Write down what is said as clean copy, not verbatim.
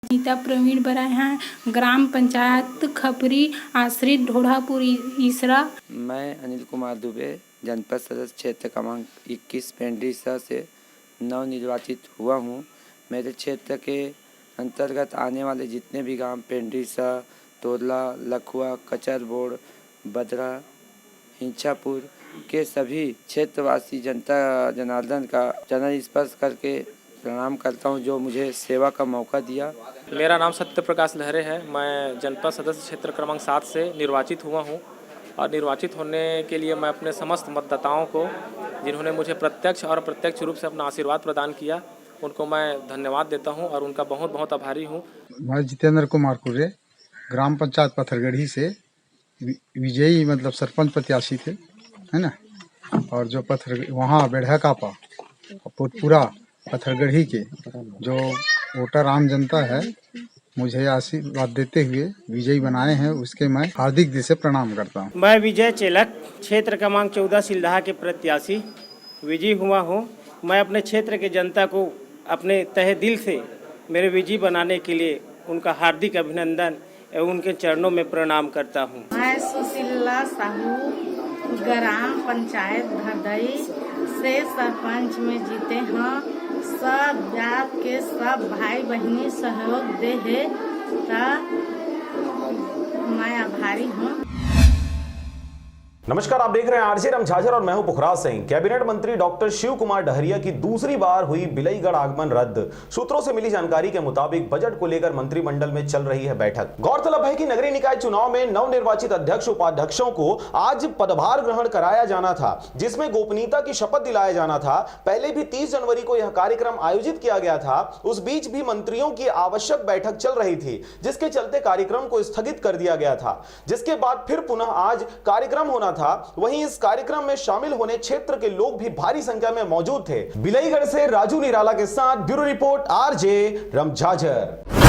नीता प्रवीण बराय हैं, ग्राम पंचायत खपरी, आश्रित ढोढ़ापुर इसरा। मैं अनिल कुमार दुबे, जनपद सदस्य क्षेत्र क्रमांक 21 पेंड्रीसा से नवनिर्वाचित हुआ हूँ। मेरे क्षेत्र के अंतर्गत आने वाले जितने भी गांव पेंड्रीसा, तोरला, लखुआ, कचरबोड़, बदरा, हिंचापुर के सभी क्षेत्रवासी जनता जनार्दन का चरण स्पर्श करके प्रणाम करता हूं, जो मुझे सेवा का मौका दिया। मेरा नाम सत्य प्रकाश लहरे है। मैं जनपद सदस्य क्षेत्र क्रमांक 7 से निर्वाचित हुआ हूं और निर्वाचित होने के लिए मैं अपने समस्त मतदाताओं को, जिन्होंने मुझे प्रत्यक्ष और अप्रत्यक्ष रूप से अपना आशीर्वाद प्रदान किया, उनको मैं धन्यवाद देता हूं और उनका बहुत बहुत आभारी हूं। मैं जितेंद्र कुमार कुर्रे, ग्राम पंचायत पत्थरगढ़ी से विजयी मतलब सरपंच प्रत्याशी थे, है ना। और जो वहाँ बेढ़ा कापा पूरा पत्थरगढ़ी के जो वोटर आम जनता है, मुझे आशीर्वाद देते हुए विजयी बनाए हैं, उसके मैं हार्दिक दिल से प्रणाम करता हूँ। मैं विजय चेलक, क्षेत्र क्रमांक 14 सिलदहा के प्रत्याशी विजयी हुआ हूँ। मैं अपने क्षेत्र के जनता को अपने तहे दिल से मेरे विजयी बनाने के लिए उनका हार्दिक अभिनंदन एवं उनके चरणों में प्रणाम करता हूँ। मैं सुशीला साहू, ग्राम पंचायत भरदई से सरपंच में जीते हैं। सब जात के सब भाई बहनी सहयोग दे है, मैं आभारी हूँ। नमस्कार, आप देख रहे हैं आरजे रमझाझर और मैं हूं पुखराज सिंह। कैबिनेट मंत्री डॉक्टर शिव कुमार डहरिया की दूसरी बार हुई बिलईगढ़ आगमन रद्द। सूत्रों से मिली जानकारी के मुताबिक बजट को लेकर मंत्रिमंडल में चल रही है बैठक। गौरतलब है कि नगरीय निकाय चुनाव में नवनिर्वाचित अध्यक्ष उपाध्यक्षों को आज पदभार ग्रहण कराया जाना था, जिसमें गोपनीयता की शपथ दिलाया जाना था। पहले भी 30 जनवरी को यह कार्यक्रम आयोजित किया गया था। उस बीच भी मंत्रियों की आवश्यक बैठक चल रही थी, जिसके चलते कार्यक्रम को स्थगित कर दिया गया था, जिसके बाद फिर पुनः आज कार्यक्रम होना था। वहीं इस कार्यक्रम में शामिल होने क्षेत्र के लोग भी भारी संख्या में मौजूद थे। बिलईगढ़ से राजू निराला के साथ ब्यूरो रिपोर्ट, आरजे रमझाझर।